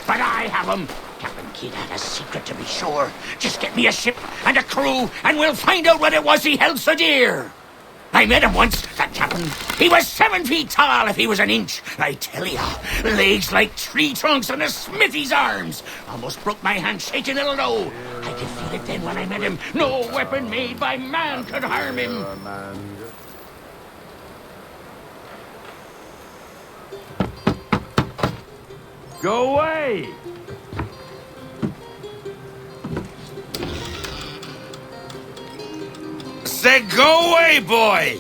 but I have 'em. Captain Kidd had a secret, to be sure. Just get me a ship and a crew, and we'll find out what it was he held so dear. I met him once, that captain. He was 7 feet tall if he was an inch. I tell ya, legs like tree trunks and a smithy's arms. Almost broke my hand shaking, it'll know. I could feel it then when I met him. No weapon made by man could harm him. Go away! Say, go away, boy!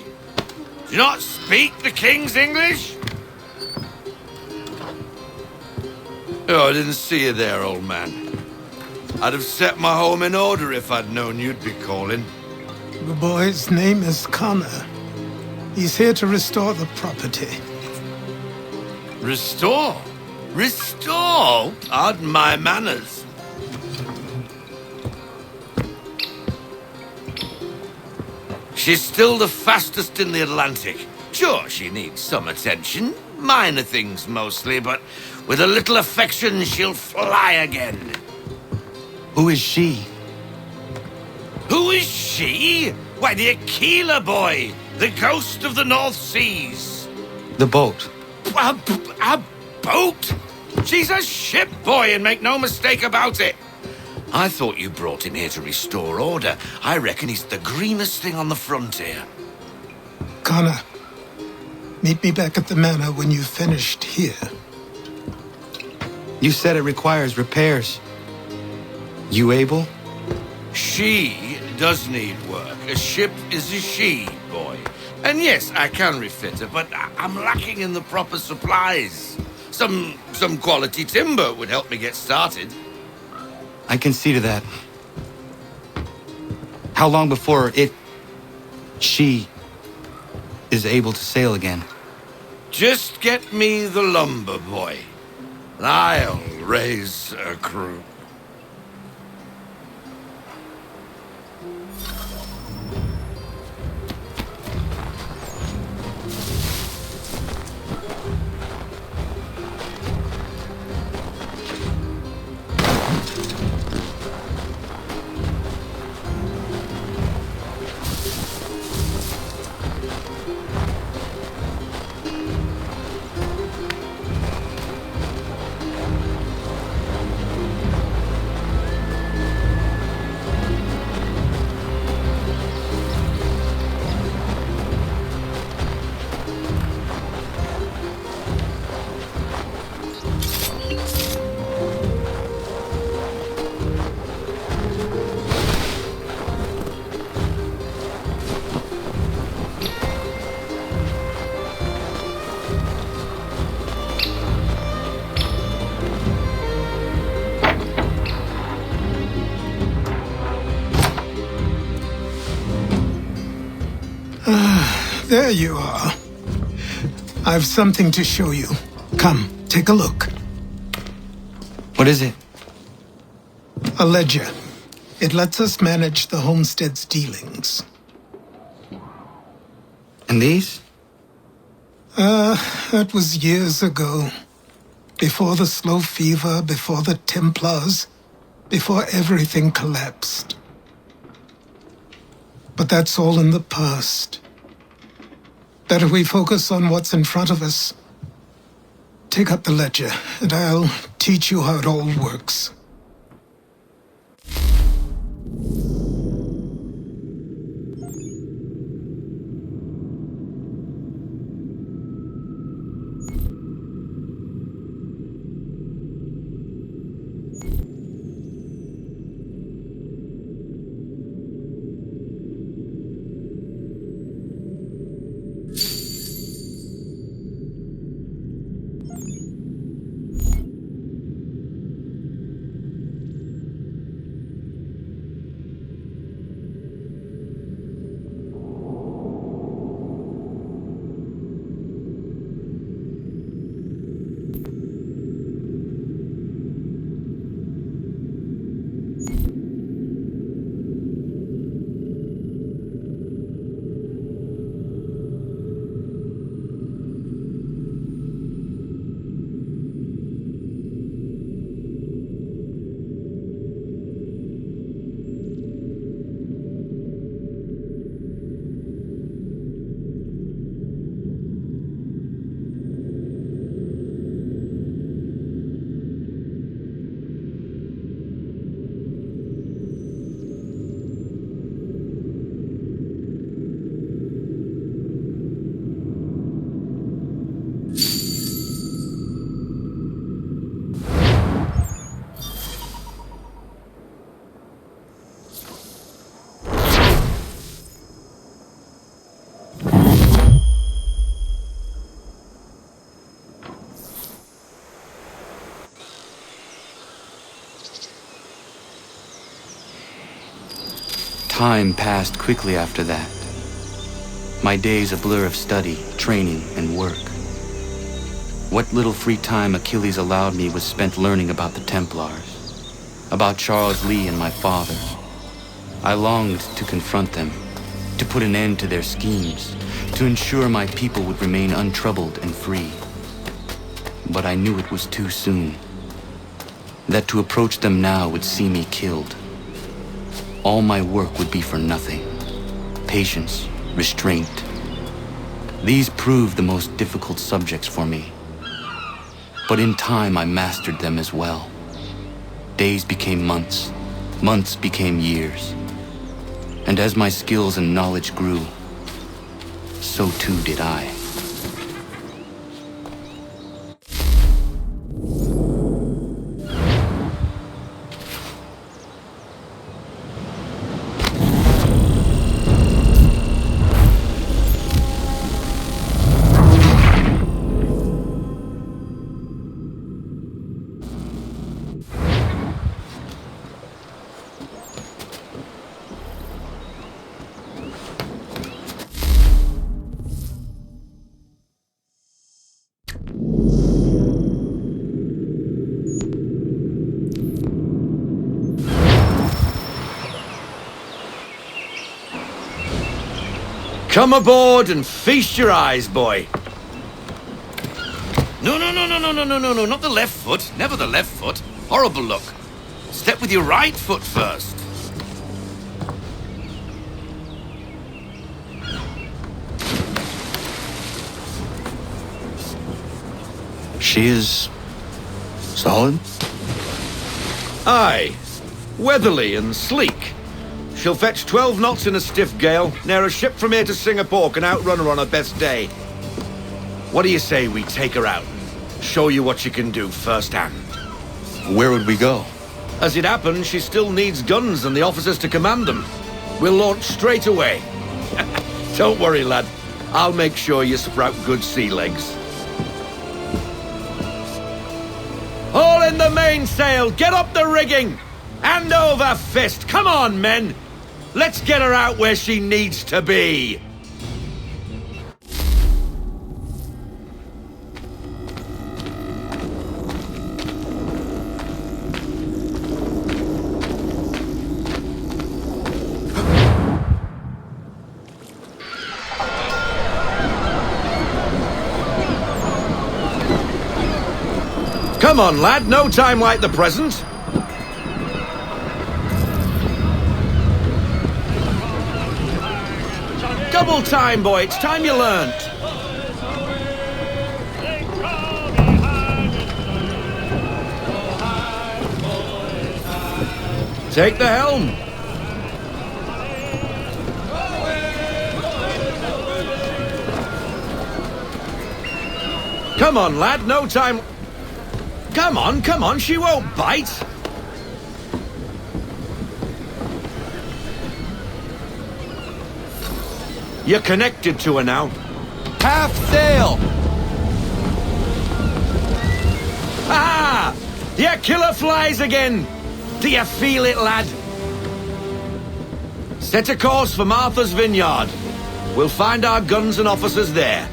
Do you not speak the King's English? Oh, I didn't see you there, old man. I'd have set my home in order if I'd known you'd be calling. The boy's name is Connor. He's here to restore the property. Restore? Restore? Pardon my manners. She's still the fastest in the Atlantic. Sure, she needs some attention. Minor things mostly, but with a little affection, she'll fly again. Who is she? Who is she? Why, the Aquila boy, the ghost of the North Seas. The boat. A boat? She's a ship, boy, and make no mistake about it. I thought you brought him here to restore order. I reckon he's the greenest thing on the frontier. Connor, meet me back at the manor when you've finished here. You said it requires repairs. You able? She does need work. A ship is a she, boy. And yes, I can refit her, but I'm lacking in the proper supplies. Some quality timber would help me get started. I can see to that. How long before she is able to sail again? Just get me the lumber, boy. And I'll raise a crew. There you are. I've something to show you. Come, take a look. What is it? A ledger. It lets us manage the homestead's dealings. And these? That was years ago. Before the slow fever, before the Templars, before everything collapsed. But that's all in the past. Better we focus on what's in front of us. Take up the ledger, and I'll teach you how it all works. Time passed quickly after that. My days a blur of study, training, and work. What little free time Achilles allowed me was spent learning about the Templars, about Charles Lee and my father. I longed to confront them, to put an end to their schemes, to ensure my people would remain untroubled and free. But I knew it was too soon, that to approach them now would see me killed. All my work would be for nothing. Patience, restraint. These proved the most difficult subjects for me. But in time I mastered them as well. Days became months, months became years. And as my skills and knowledge grew, so too did I. Come aboard and feast your eyes, boy. No, not the left foot. Never the left foot. Horrible look. Step with your right foot first. She is solid? Aye. Weatherly and sleek. She'll fetch 12 knots in a stiff gale, near a ship from here to Singapore can outrun her on her best day. What do you say we take her out? Show you what she can do firsthand. Where would we go? As it happens, she still needs guns and the officers to command them. We'll launch straight away. Don't worry, lad. I'll make sure you sprout good sea legs. All in the mainsail! Get up the rigging! Hand over fist! Come on, men! Let's get her out where she needs to be! Come on, lad, no time like the present. Double time, boy, it's time you learnt. Take the helm. Come on, lad, no time. Come on, she won't bite. You're connected to her now. Half sail! Ah! Your killer flies again! Do you feel it, lad? Set a course for Martha's Vineyard. We'll find our guns and officers there.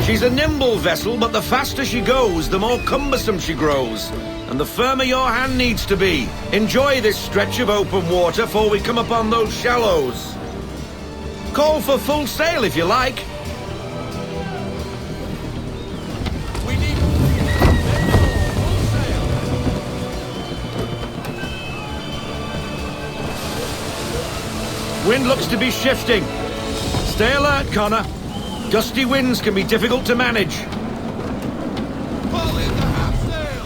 She's a nimble vessel, but the faster she goes, the more cumbersome she grows. And the firmer your hand needs to be. Enjoy this stretch of open water before we come upon those shallows. Call for full sail if you like. We need full sail. Wind looks to be shifting. Stay alert, Connor. Gusty winds can be difficult to manage. Pull in the half sail!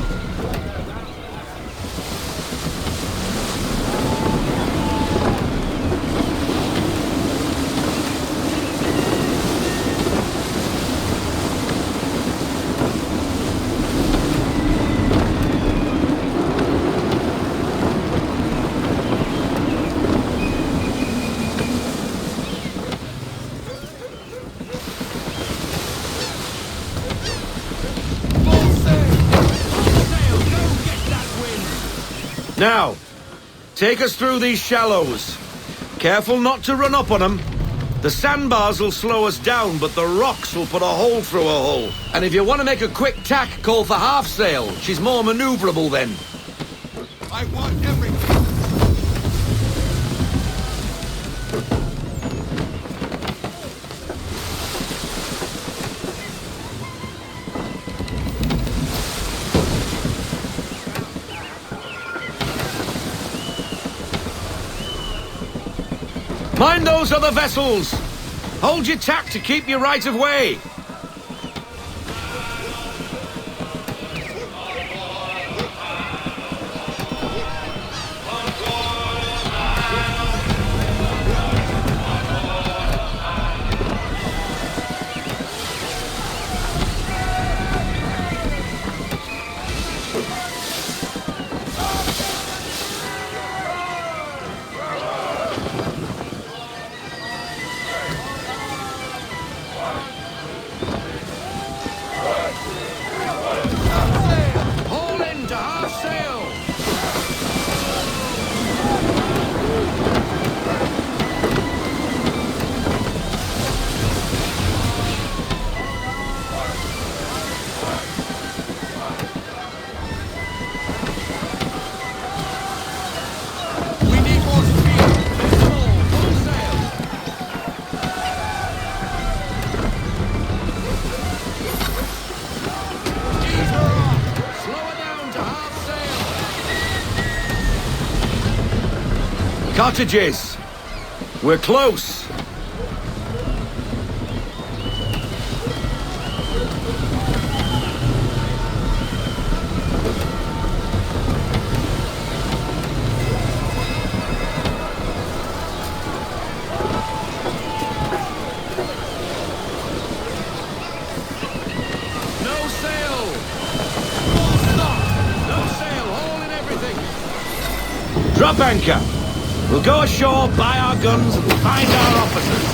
Now, take us through these shallows. Careful not to run up on them. The sandbars will slow us down, but the rocks will put a hole through a hull. And if you want to make a quick tack, call for half sail. She's more maneuverable then. I want everything. Mind those other vessels! Hold your tack to keep your right of way! Haul in to half sail! We need more speed. Full sail! Ease her off. Slow her down to half sail! Cottages! We're close! No sail! No sail! Haul in everything! Drop anchor! We'll go ashore, buy our guns, and find our officers.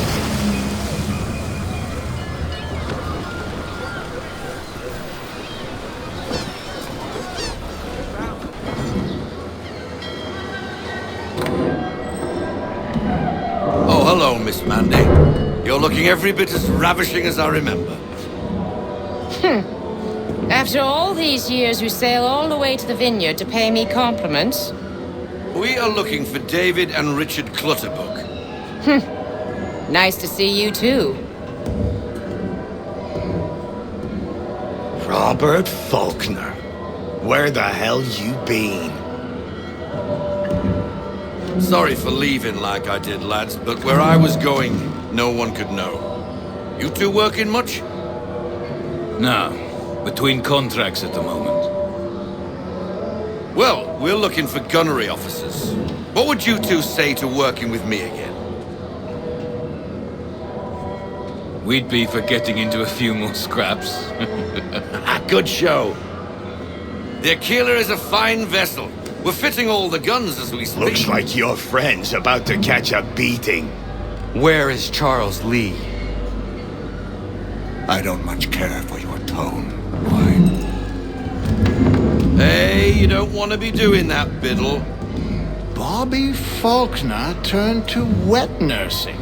Oh, hello, Miss Mandy. You're looking every bit as ravishing as I remember. After all these years, you sail all the way to the vineyard to pay me compliments? We are looking for David and Richard Clutterbuck. Nice to see you, too. Robert Faulkner, where the hell you been? Sorry for leaving like I did, lads, but where I was going, no one could know. You two working much? No, between contracts at the moment. Well, we're looking for gunnery officers. What would you two say to working with me again? We'd be for getting into a few more scraps. Good show. The Aquila is a fine vessel. We're fitting all the guns as we speak. Looks like your friend's about to catch a beating. Where is Charles Lee? I don't much care for your tone. Hey, you don't want to be doing that, Biddle. Bobby Faulkner turned to wet nursing.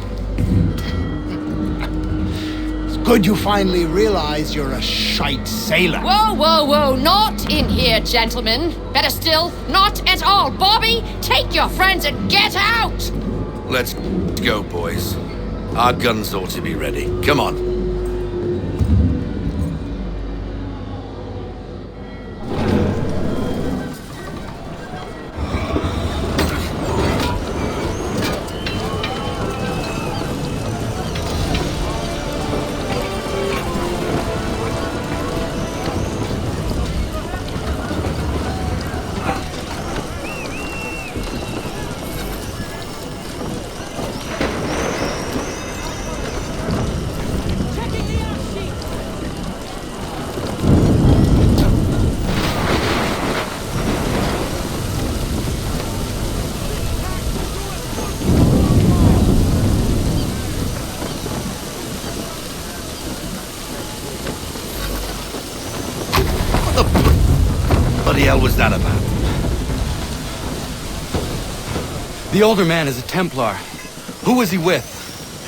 It's good you finally realize you're a shite sailor. Whoa, whoa, whoa, not in here, gentlemen. Better still, not at all. Bobby, take your friends and get out! Let's go, boys. Our guns ought to be ready. Come on. What the bloody hell was that about? The older man is a Templar. Who was he with?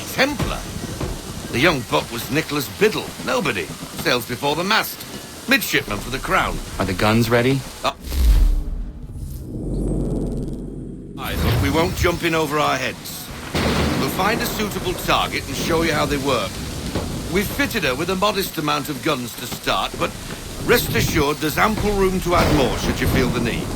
A Templar? The young buck was Nicholas Biddle. Nobody. Sails before the mast. Midshipman for the Crown. Are the guns ready? Aye, but we won't jump in over our heads. We'll find a suitable target and show you how they work. We've fitted her with a modest amount of guns to start, but rest assured there's ample room to add more should you feel the need.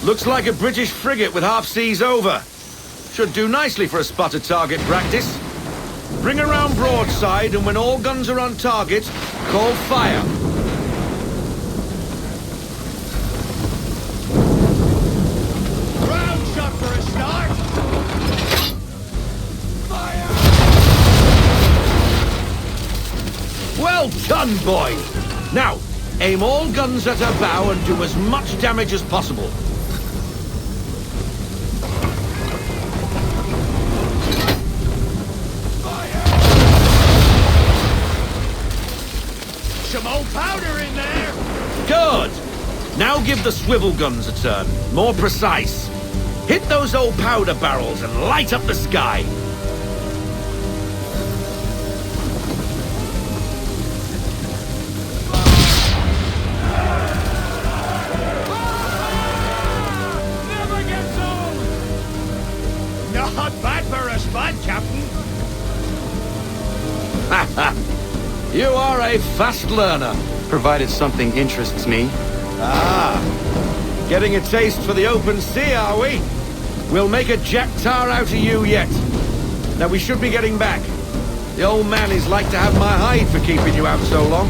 Looks like a British frigate with half seas over. Should do nicely for a spotted target practice. Bring around broadside, and when all guns are on target, call fire. Round shot for a start. Fire! Well done, boy! Now, aim all guns at her bow and do as much damage as possible. Some old powder in there. Good! Now give the swivel guns a turn. More precise. Hit those old powder barrels and light up the sky. Never gets old. Not bad for a spud, Captain. You are a fast learner. Provided something interests me. Ah, getting a taste for the open sea, are we? We'll make a jack tar out of you yet. Now we should be getting back. The old man is like to have my hide for keeping you out so long.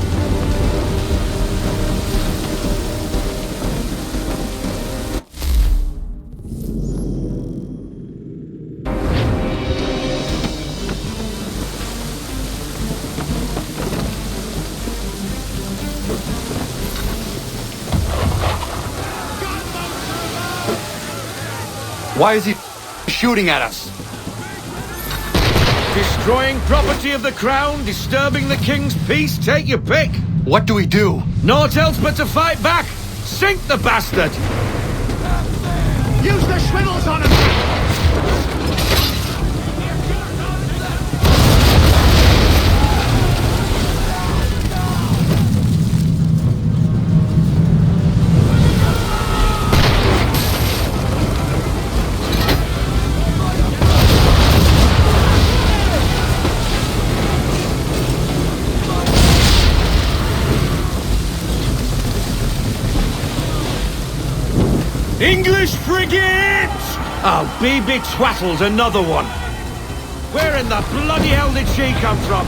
Why is he shooting at us? Destroying property of the crown, disturbing the king's peace, take your pick. What do we do? Naught else but to fight back. Sink the bastard. Use the swivels on him. English frigate! Oh, BB Twattle's another one. Where in the bloody hell did she come from?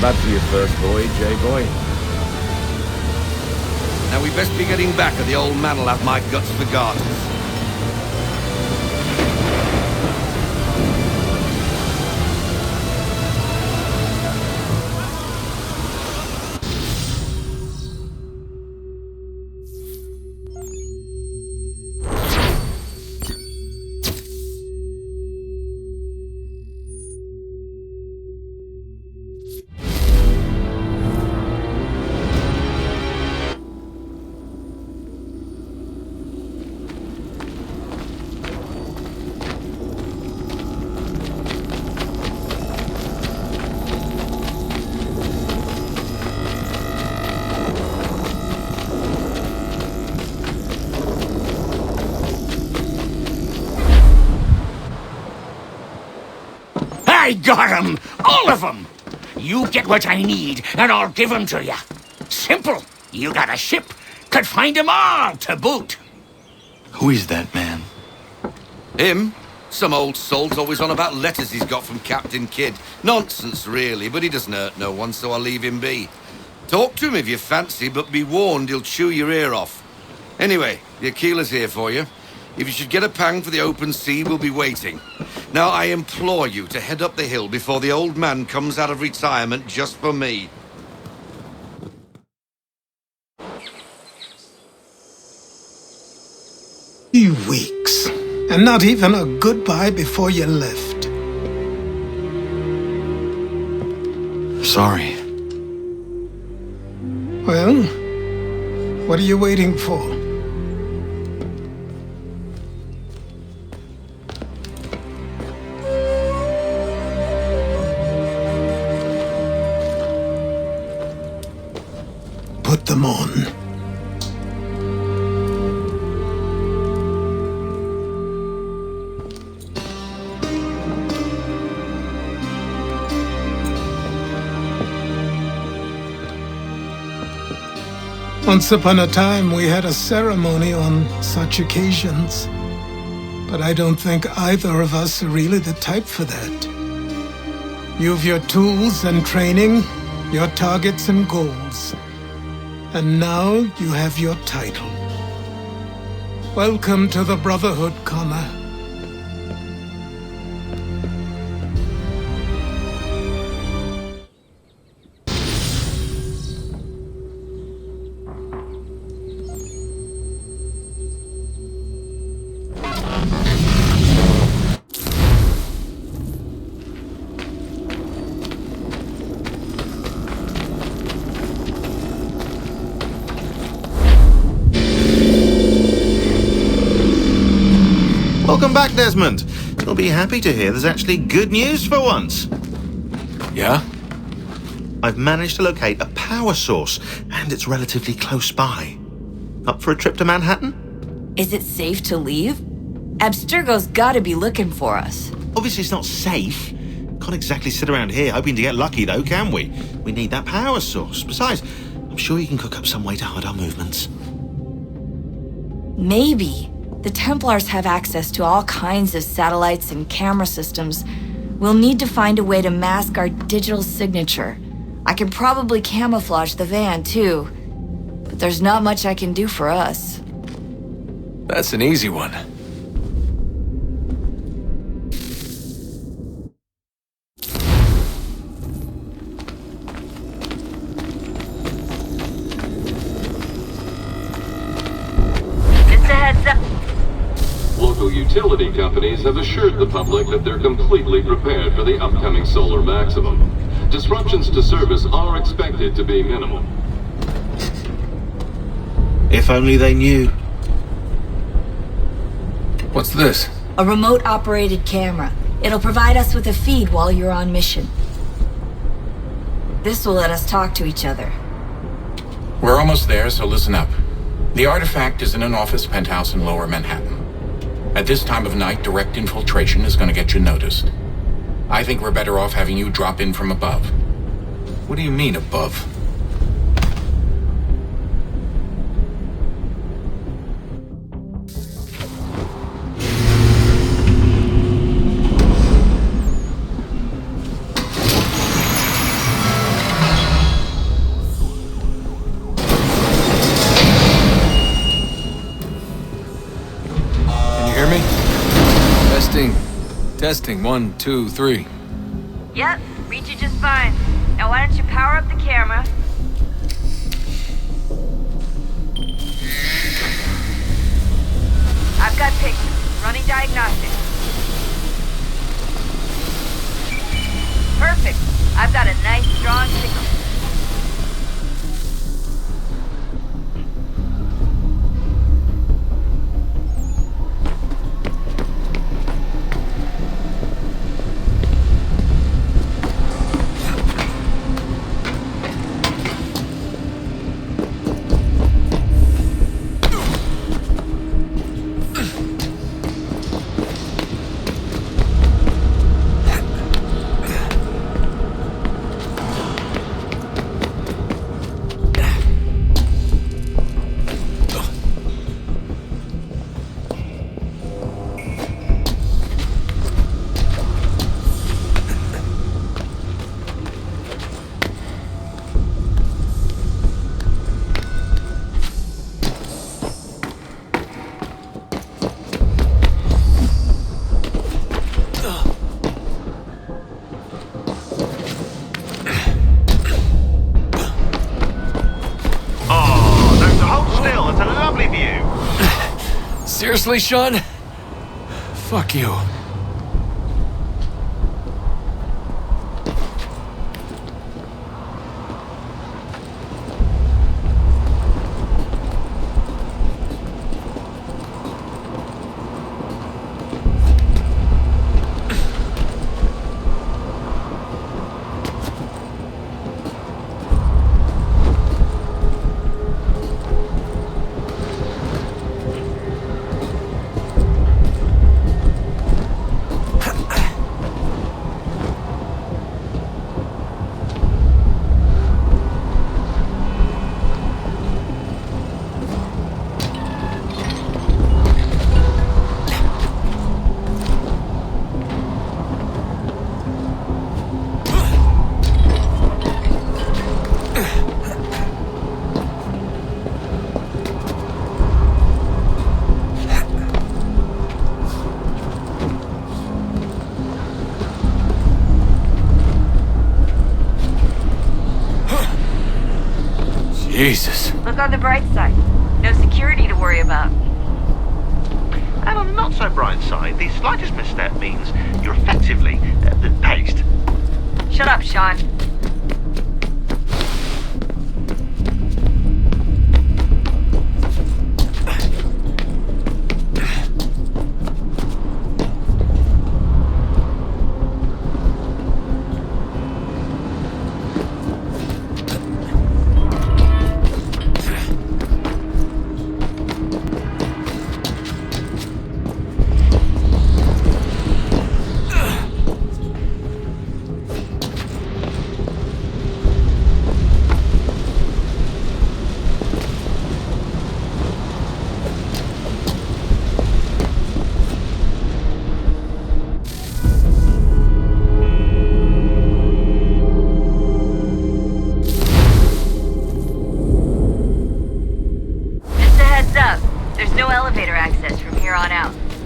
Bad for your first voyage, eh, boy? Now we best be getting back, or the old man'll have my guts for garters. I got 'em! All of 'em! You get what I need, and I'll give 'em to you. Simple. You got a ship. Could find 'em all to boot. Who is that man? Him? Some old salt's always on about letters he's got from Captain Kidd. Nonsense, really, but he doesn't hurt no one, so I'll leave him be. Talk to him if you fancy, but be warned he'll chew your ear off. Anyway, the Aquila's here for you. If you should get a pang for the open sea, we'll be waiting. Now, I implore you to head up the hill before the old man comes out of retirement just for me. 3 weeks, and not even a goodbye before you left. Sorry. Well, what are you waiting for? Put them on. Once upon a time, we had a ceremony on such occasions. But I don't think either of us are really the type for that. You've your tools and training, your targets and goals. And now you have your title. Welcome to the Brotherhood, Connor. Welcome back, Desmond. You'll be happy to hear there's actually good news for once. Yeah? I've managed to locate a power source, and it's relatively close by. Up for a trip to Manhattan? Is it safe to leave? Abstergo's gotta be looking for us. Obviously it's not safe. Can't exactly sit around here hoping to get lucky, though, can we? We need that power source. Besides, I'm sure you can cook up some way to hide our movements. Maybe. The Templars have access to all kinds of satellites and camera systems. We'll need to find a way to mask our digital signature. I can probably camouflage the van, too. But there's not much I can do for us. That's an easy one. Just a heads up. Local utility companies have assured the public that they're completely prepared for the upcoming solar maximum. Disruptions to service are expected to be minimal. If only they knew. What's this? A remote-operated camera. It'll provide us with a feed while you're on mission. This will let us talk to each other. We're almost there, so listen up. The artifact is in an office penthouse in Lower Manhattan. At this time of night, direct infiltration is going to get you noticed. I think we're better off having you drop in from above. What do you mean, above? Hear me? Testing. Testing. 1, 2, 3. Yep, read you just fine. Now why don't you power up the camera? I've got pictures. Running diagnostics. Perfect. I've got a nice strong signal. Seriously, Sean? Fuck you. Jesus. Look on the bright side. No security to worry about. And on the not so bright side, the slightest misstep means you're effectively paced. Shut up, Sean.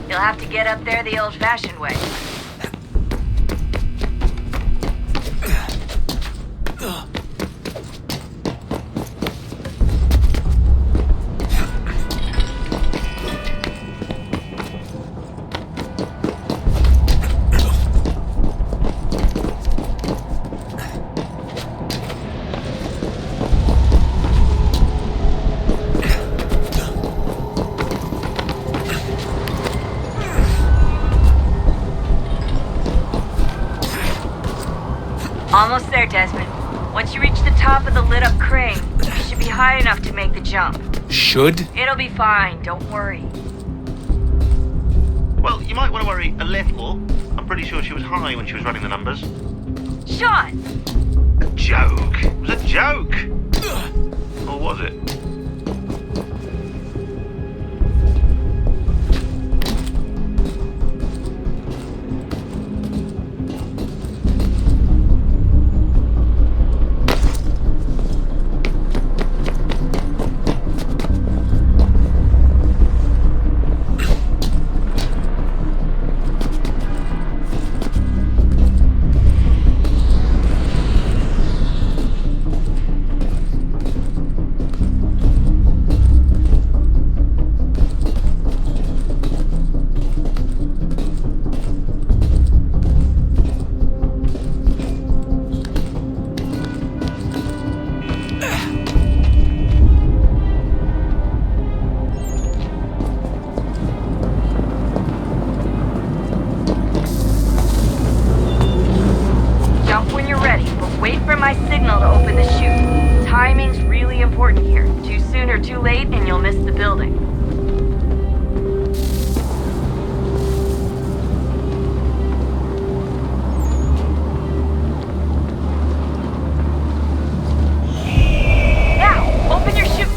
You'll have to get up there the old-fashioned way. Almost there, Desmond. Once you reach the top of the lit-up crane, you should be high enough to make the jump. Should? It'll be fine, don't worry. Well, you might want to worry a little. I'm pretty sure she was high when she was running the numbers. Sean! A joke. It was a joke. Or was it? important here. Too soon or too late, and you'll miss the building. Now, open your chute.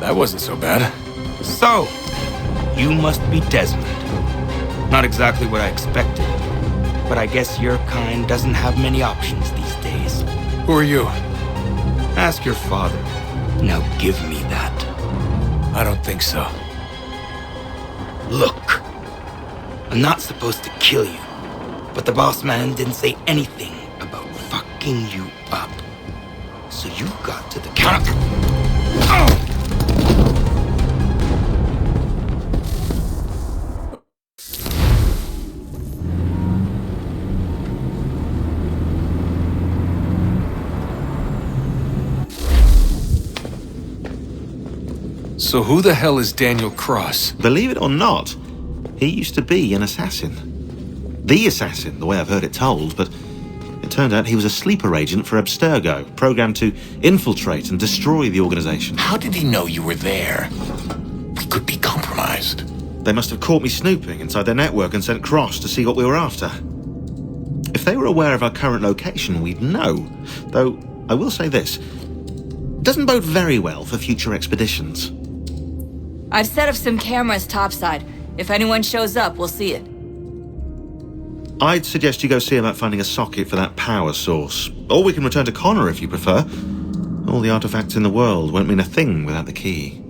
That wasn't so bad. So, you must be Desmond. Not exactly what I expected, but I guess your kind doesn't have many options these days. Who are you? Ask your father. Now give me that. I don't think so. Look, I'm not supposed to kill you, but the boss man didn't say anything about fucking you up. So you got to the counter. Oh! So who the hell is Daniel Cross? Believe it or not, he used to be an assassin. The assassin, the way I've heard it told, but it turned out he was a sleeper agent for Abstergo, programmed to infiltrate and destroy the organization. How did he know you were there? We could be compromised. They must have caught me snooping inside their network and sent Cross to see what we were after. If they were aware of our current location, we'd know. Though, I will say this. It doesn't bode very well for future expeditions. I've set up some cameras topside. If anyone shows up, we'll see it. I'd suggest you go see about finding a socket for that power source. Or we can return to Connor if you prefer. All the artifacts in the world won't mean a thing without the key.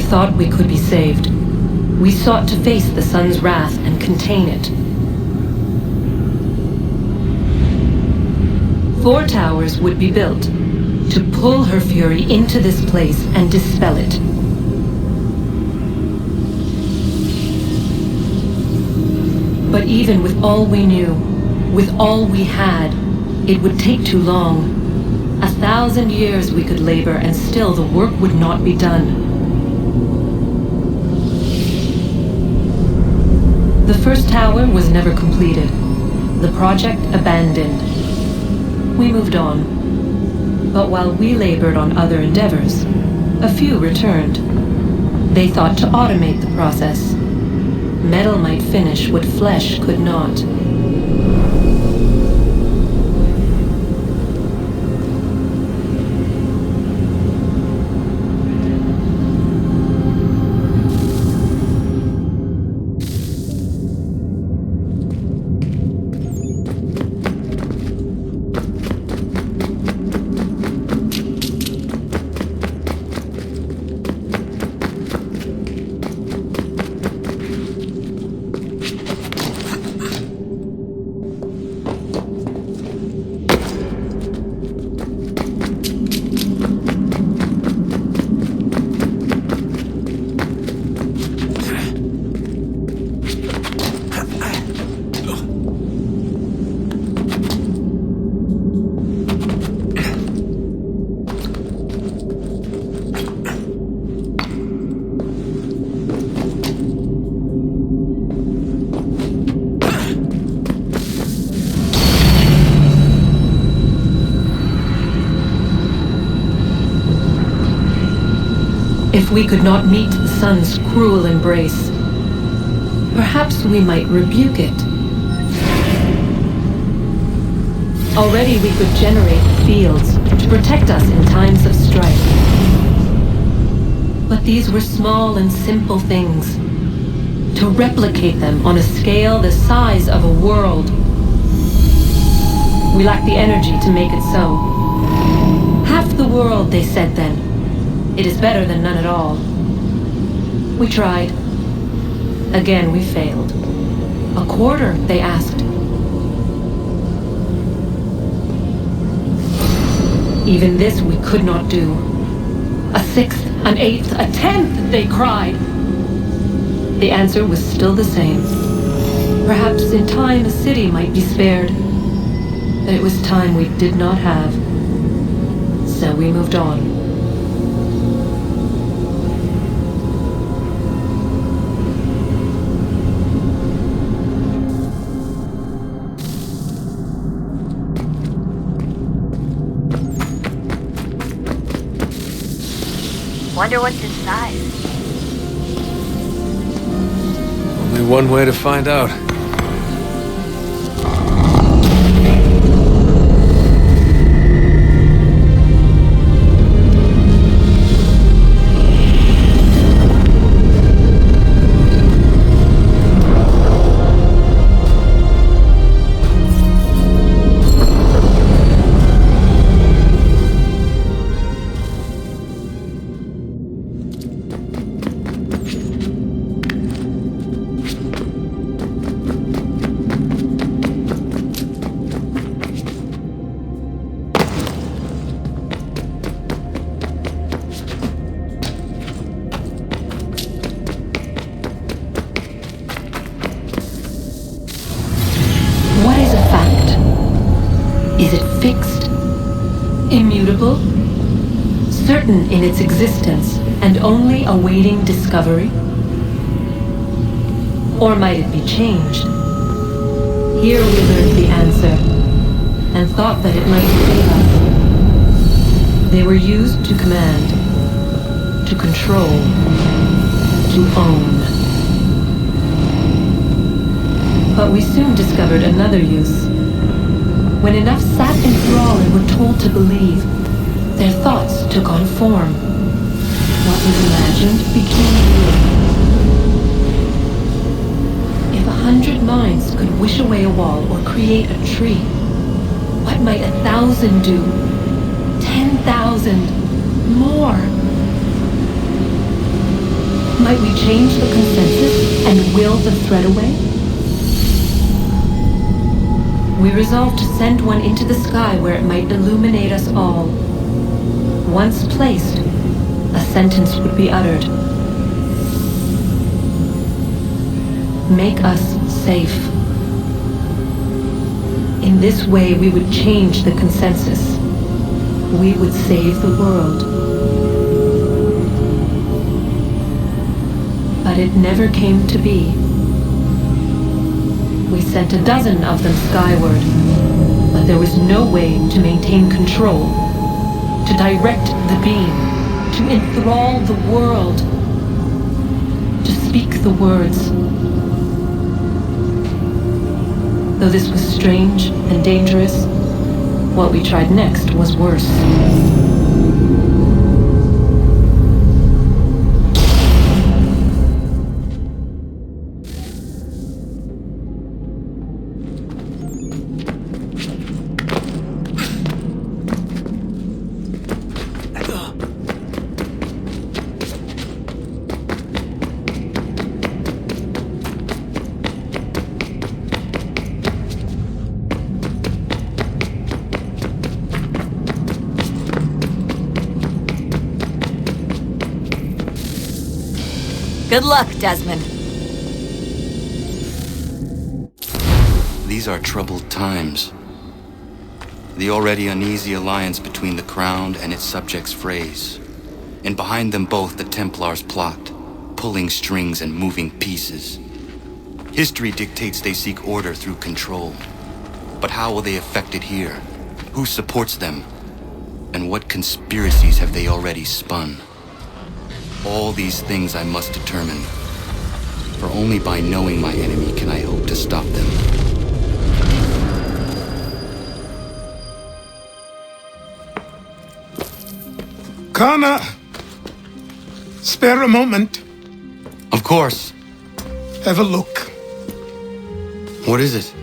Thought we could be saved. We sought to face the sun's wrath and contain it. 4 towers would be built to pull her fury into this place and dispel it. But even with all we knew, with all we had, it would take too long. 1,000 years we could labor and still the work would not be done. The first tower was never completed. The project abandoned. We moved on. But while we labored on other endeavors, a few returned. They thought to automate the process. Metal might finish what flesh could not. If we could not meet the sun's cruel embrace, perhaps we might rebuke it. Already we could generate fields to protect us in times of strife. But these were small and simple things. To replicate them on a scale the size of a world. We lack the energy to make it so. Half the world, they said then. It is better than none at all. We tried. Again we failed. A quarter, they asked. Even this we could not do. A sixth, an eighth, a tenth, they cried. The answer was still the same. Perhaps in time a city might be spared. But it was time we did not have. So we moved on. Wonder what's inside. Only one way to find out. Immutable? Certain in its existence, and only awaiting discovery? Or might it be changed? Here we learned the answer, and thought that it might save us. They were used to command, to control, to own. But we soon discovered another use. When enough sat in thrall and were told to believe, their thoughts took on form. What was imagined became real. If 100 minds could wish away a wall or create a tree, what might 1,000 do? 10,000? More? Might we change the consensus and will the thread away? We resolved to send one into the sky where it might illuminate us all. Once placed, a sentence would be uttered. Make us safe. In this way, we would change the consensus. We would save the world. But it never came to be. We sent a dozen of them skyward, but there was no way to maintain control, to direct the beam, to enthrall the world, to speak the words. Though this was strange and dangerous, what we tried next was worse. Good luck, Desmond. These are troubled times. The already uneasy alliance between the Crown and its subjects frays. And behind them both the Templars plot, pulling strings and moving pieces. History dictates they seek order through control. But how will they effect it here? Who supports them? And what conspiracies have they already spun? All these things I must determine. For only by knowing my enemy can I hope to stop them. Kana! Spare a moment. Of course. Have a look. What is it?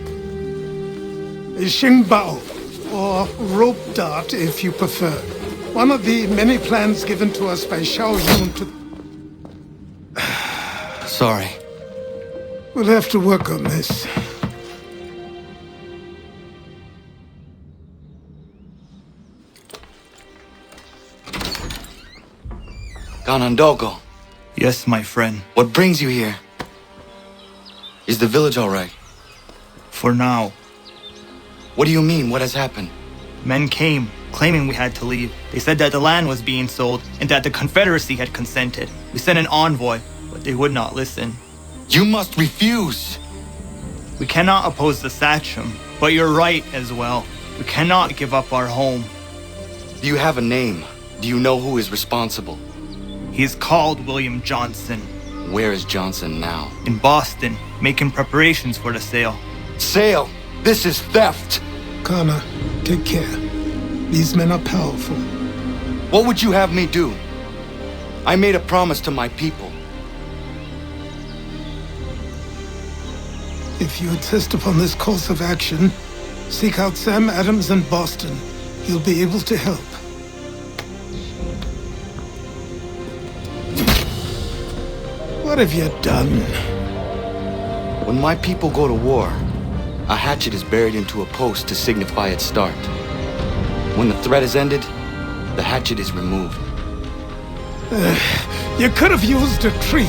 A Xingbao, or rope dart if you prefer. One of the many plans given to us by Xiao Yun to... Sorry. We'll have to work on this. Ganondogo. Yes, my friend. What brings you here? Is the village all right? For now. What do you mean? What has happened? Men came, claiming we had to leave. They said that the land was being sold and that the Confederacy had consented. We sent an envoy, but they would not listen. You must refuse! We cannot oppose the Sachem, but you're right as well. We cannot give up our home. Do you have a name? Do you know who is responsible? He is called William Johnson. Where is Johnson now? In Boston, making preparations for the sale. Sale? This is theft! Kana, take care. These men are powerful. What would you have me do? I made a promise to my people. If you insist upon this course of action, seek out Sam Adams in Boston. He'll be able to help. What have you done? When my people go to war, a hatchet is buried into a post to signify its start. When the threat is ended, the hatchet is removed. You could have used a tree.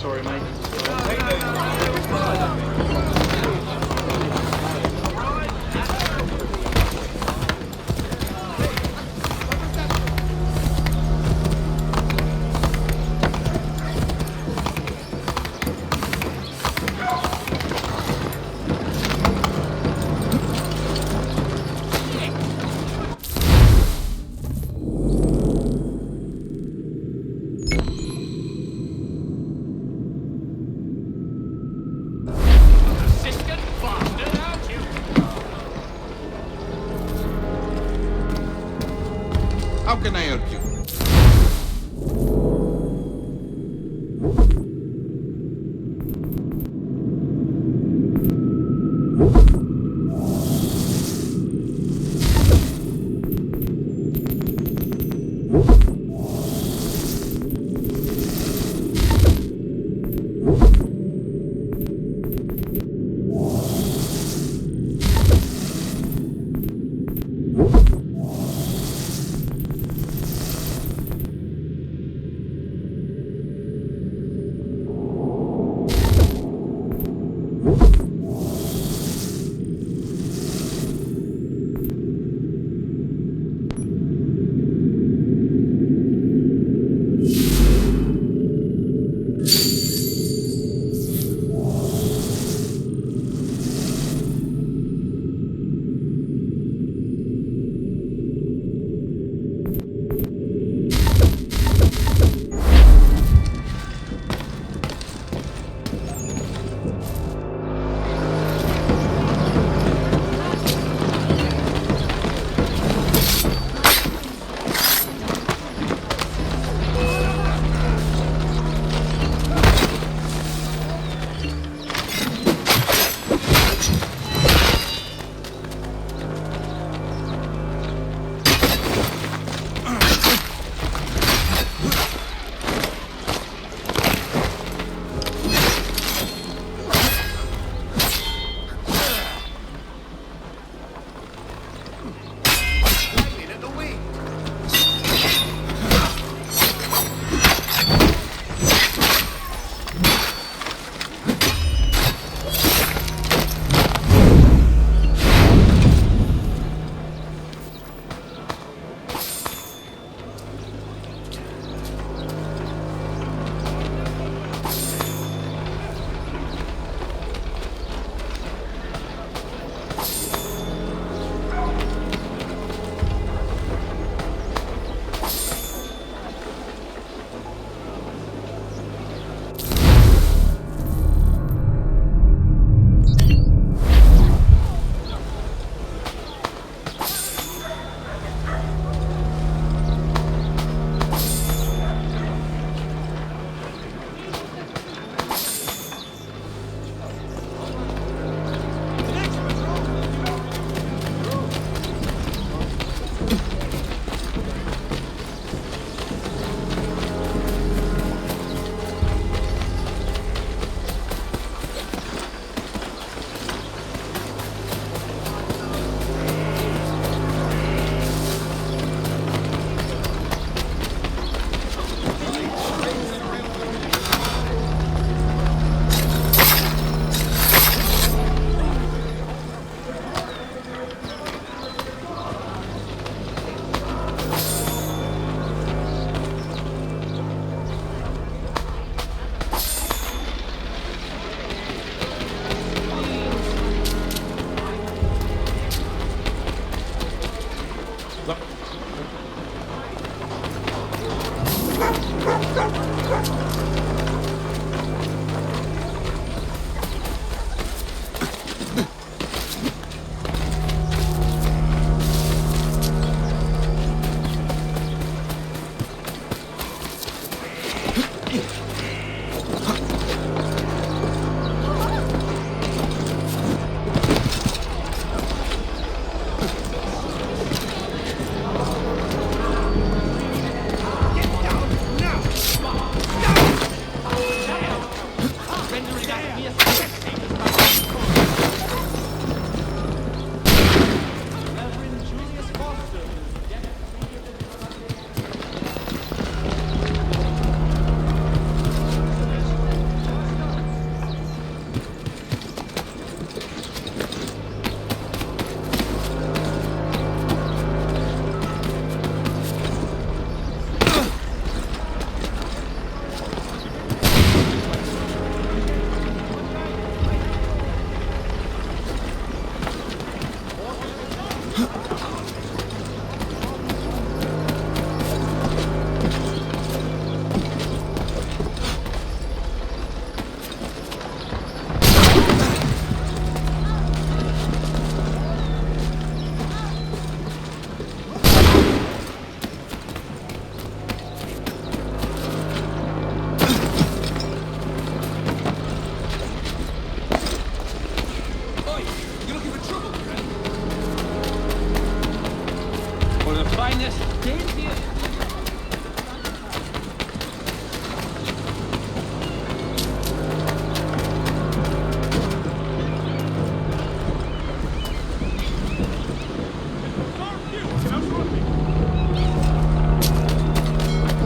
Sorry, mate.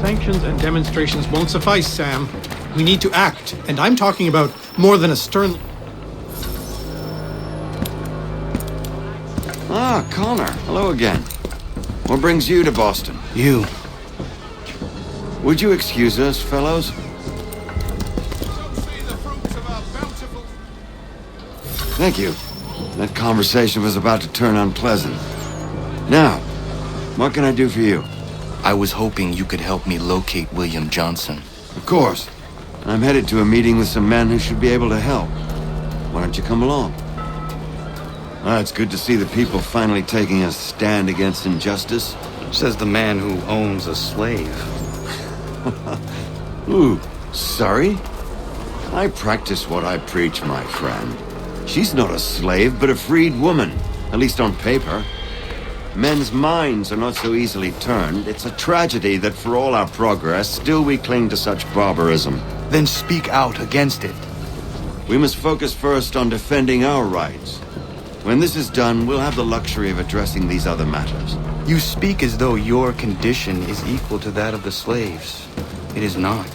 Sanctions and demonstrations won't suffice, Sam. We need to act, and I'm talking about more than a stern... Ah, Connor. Hello again. What brings you to Boston? You. Would you excuse us, fellows? Thank you. That conversation was about to turn unpleasant. Now, what can I do for you? I was hoping you could help me locate William Johnson. Of course. I'm headed to a meeting with some men who should be able to help. Why don't you come along? It's good to see the people finally taking a stand against injustice. Says the man who owns a slave. Ooh, sorry? I practice what I preach, my friend. She's not a slave, but a freed woman. At least on paper. Men's minds are not so easily turned. It's a tragedy that for all our progress, still we cling to such barbarism. Then speak out against it. We must focus first on defending our rights. When this is done, we'll have the luxury of addressing these other matters. You speak as though your condition is equal to that of the slaves. It is not.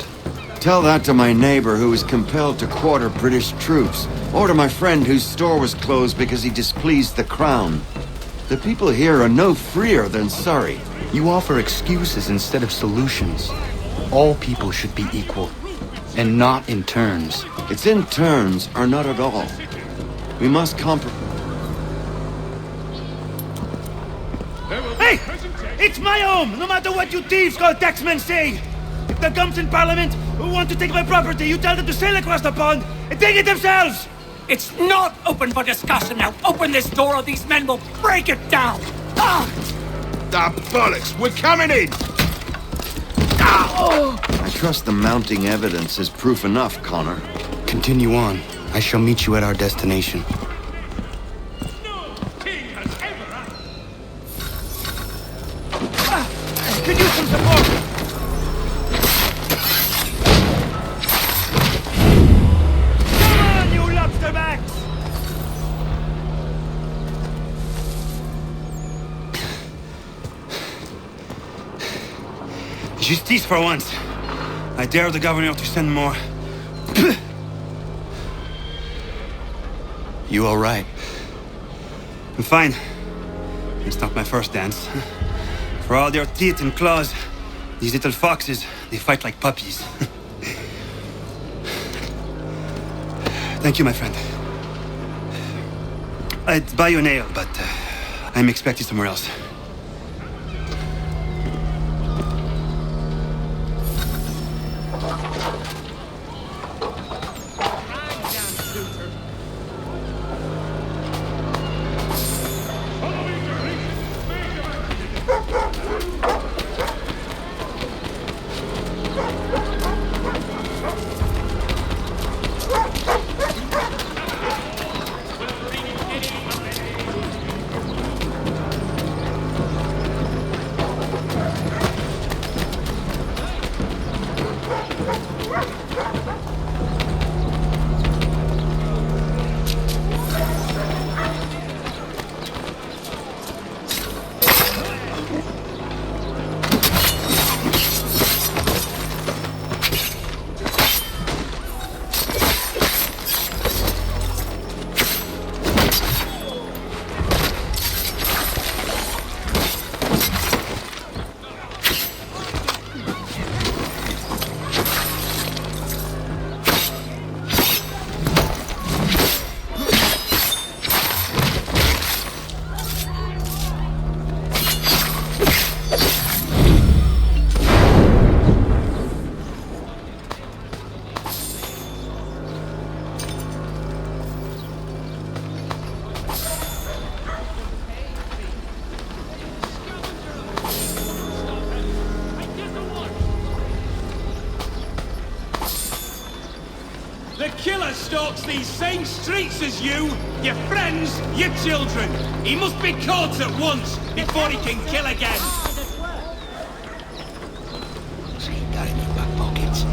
Tell that to my neighbor who was compelled to quarter British troops, or to my friend whose store was closed because he displeased the crown. The people here are no freer than Surrey. You offer excuses instead of solutions. All people should be equal, and not in turns. It's in turns, or not at all. We must Hey! It's my home, no matter what you thieves called taxmen say! If the gums in Parliament who want to take my property, you tell them to sail across the pond and take it themselves! It's not open for discussion now. Open this door or these men will break it down. Ah! Bollocks! We're coming in! I trust the mounting evidence is proof enough, Connor. Continue on. I shall meet you at our destination. Could use some support! Justice for once. I dare the governor to send more. You all right? I'm fine. It's not my first dance. For all their teeth and claws, these little foxes, they fight like puppies. Thank you, my friend. I'd buy you a nail, but I'm expected somewhere else. The killer stalks these same streets as you, your friends, your children. He must be caught at once before he can kill again. So you got it in your back pockets.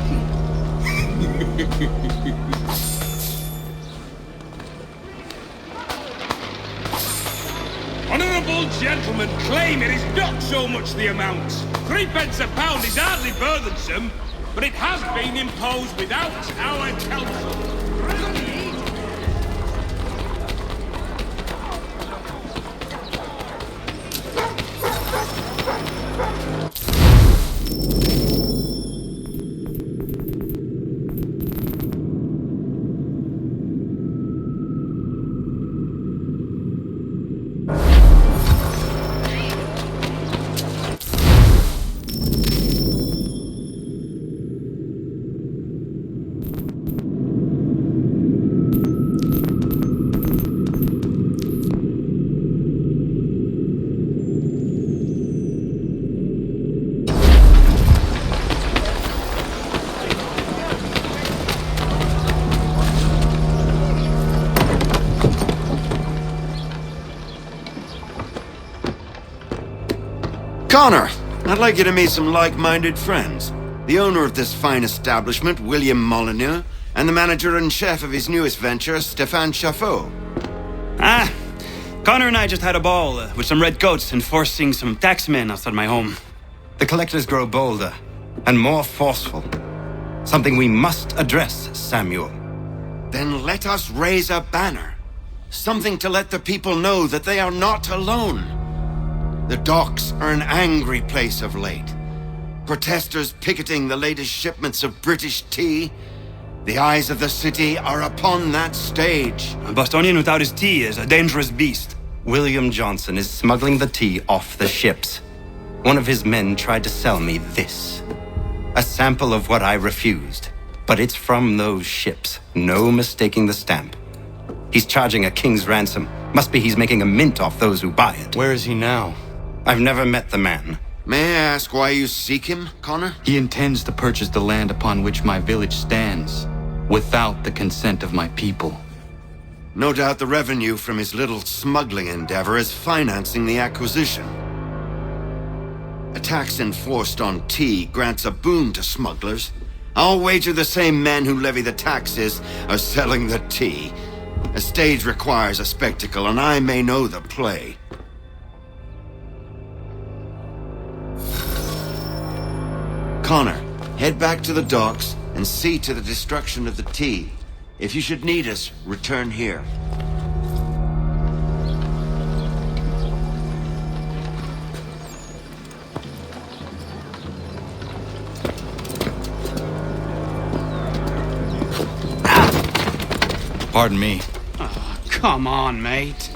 Honourable gentlemen claim it is not so much the amount. 3p a pound is hardly burdensome, but it has been imposed without our counsel. Connor, I'd like you to meet some like-minded friends. The owner of this fine establishment, William Molyneux, and the manager and chef of his newest venture, Stéphane Chaffeau. Ah, Connor and I just had a ball with some red coats enforcing some taxmen outside my home. The collectors grow bolder and more forceful. Something we must address, Samuel. Then let us raise a banner. Something to let the people know that they are not alone. The docks are an angry place of late. Protesters picketing the latest shipments of British tea. The eyes of the city are upon that stage. A Bostonian without his tea is a dangerous beast. William Johnson is smuggling the tea off the ships. One of his men tried to sell me this. A sample of what I refused. But it's from those ships. No mistaking the stamp. He's charging a king's ransom. Must be he's making a mint off those who buy it. Where is he now? I've never met the man. May I ask why you seek him, Connor? He intends to purchase the land upon which my village stands, without the consent of my people. No doubt the revenue from his little smuggling endeavor is financing the acquisition. A tax enforced on tea grants a boon to smugglers. I'll wager the same men who levy the taxes are selling the tea. A stage requires a spectacle, and I may know the play. Connor, head back to the docks and see to the destruction of the tea. If you should need us, return here. Pardon me. Oh, come on, mate.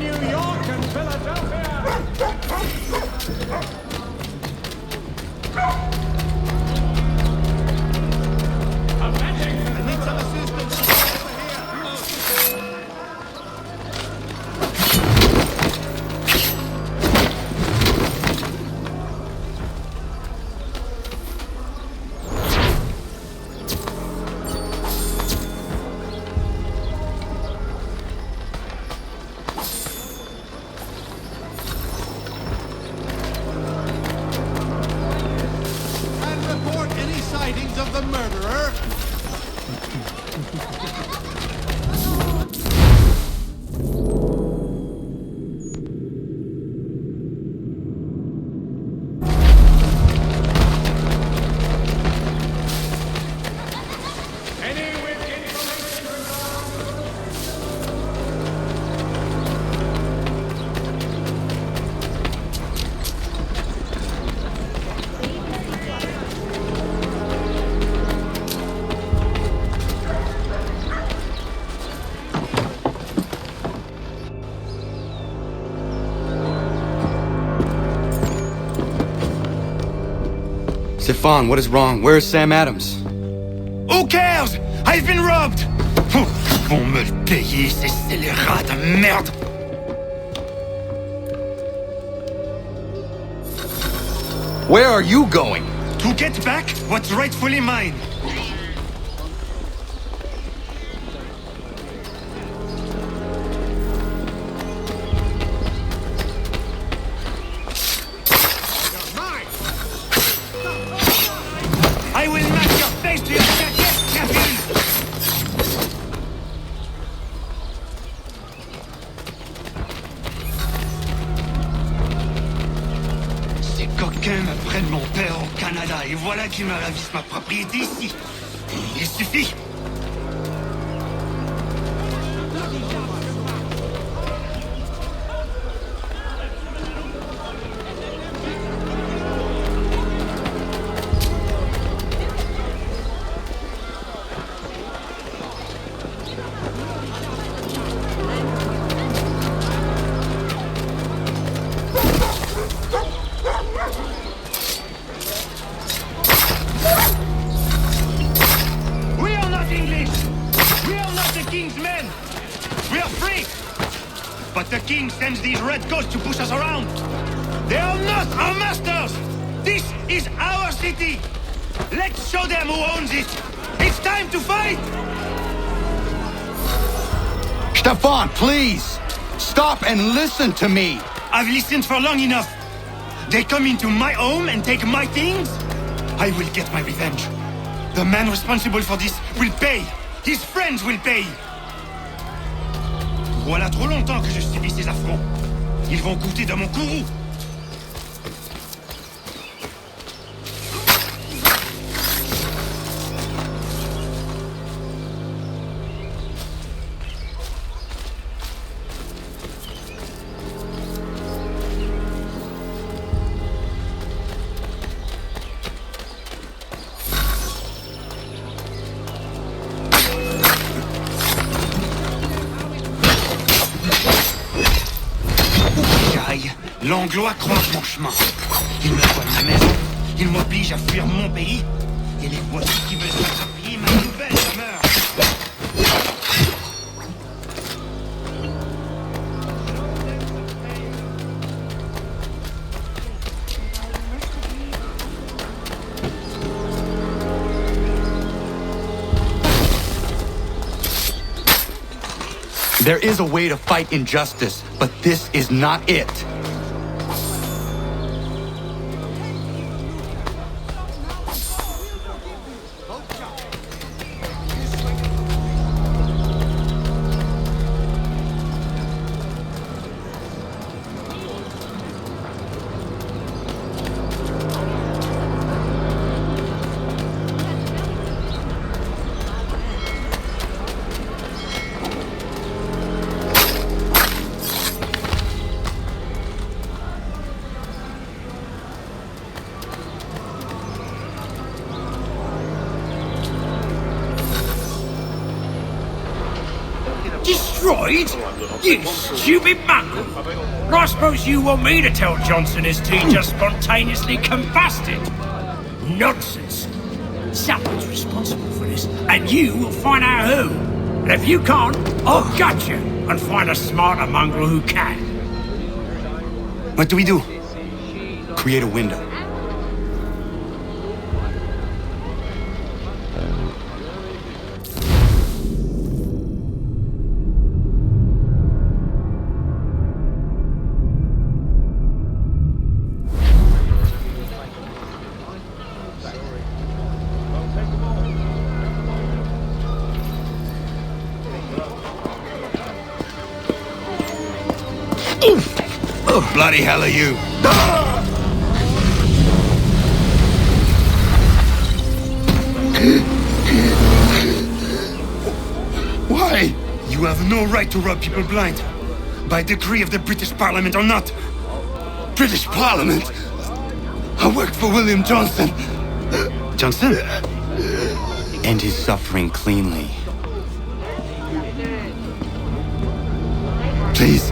New York and Philadelphia. A medic! I need some assistance over here. Sightings of the murderer. Stefan, what is wrong? Where is Sam Adams? Who cares? I've been robbed! Ils vont me le payer, ces scélérats de merde! Where are you going? To get back what's rightfully mine. I will match your face to your jacket, Captain! Ces coquins me prennent mon père au Canada et voilà qu'ils me ravissent ma propriété ici. Il suffit. We are not English! We are not the king's men! We are free! But the king sends these red ghosts to push us around! They are not our masters! This is our city! Let's show them who owns it! It's time to fight! Stefan, please! Stop and listen to me! I've listened for long enough! They come into my home and take my things? I will get my revenge. The man responsible for this will pay! His friends will pay! Voilà trop longtemps que je subis ces affronts. Ils vont coûter de mon courroux! L'Anglois croise mon chemin. Il me voit de ma maison. Il m'oblige à fuir mon pays. Et les voici qui veulent s'approprier ma nouvelle demeure. There is a way to fight injustice, but this is not it. died? You stupid mongrel! I suppose you want me to tell Johnson his tea just spontaneously combusted? Nonsense. Someone's responsible for this, and you will find out who. And if you can't, I'll gut you and find a smarter mongrel who can. What do we do? Create a window. Bloody hell are you? Why? You have no right to rob people blind. By decree of the British Parliament or not. British Parliament? I worked for William Johnson. Johnson? End his suffering cleanly. Please.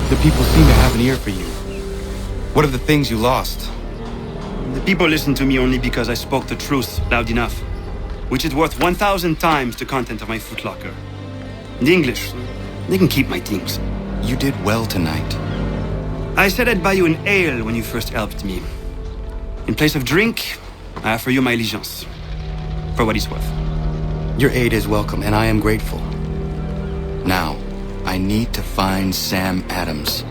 The people seem to have an ear for you. What are the things you lost? The people listen to me only because I spoke the truth loud enough, which is worth 1,000 times the content of my footlocker. The English, they can keep my things. You did well tonight. I said I'd buy you an ale when you first helped me. In place of drink, I offer you my allegiance. For what it's worth. Your aid is welcome, and I am grateful. Now, I need to find Sam Adams.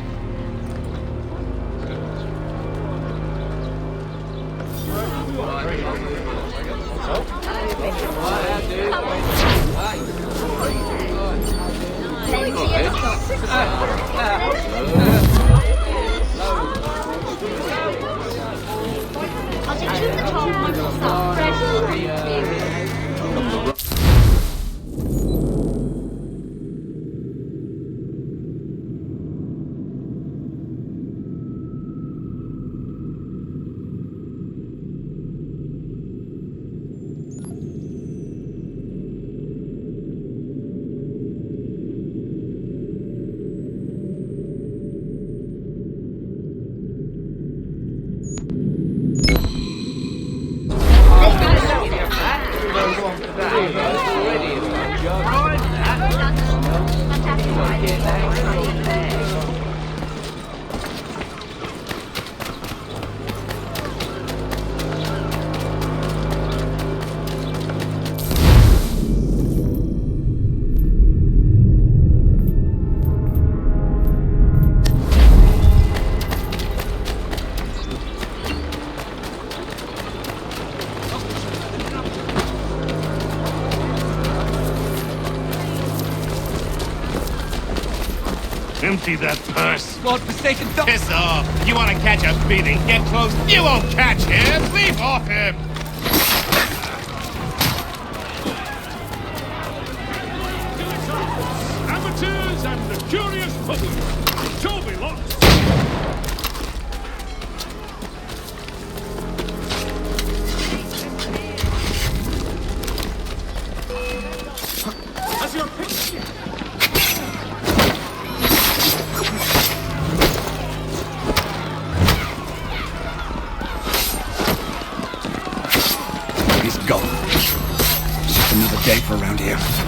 Empty that purse. God-forsaken dog. Piss off. You want to catch a beating? Get close. You won't catch him. Leave off him. Amateurs and the curious public. Toby lot. As your picture. Go. It's just another day for around here.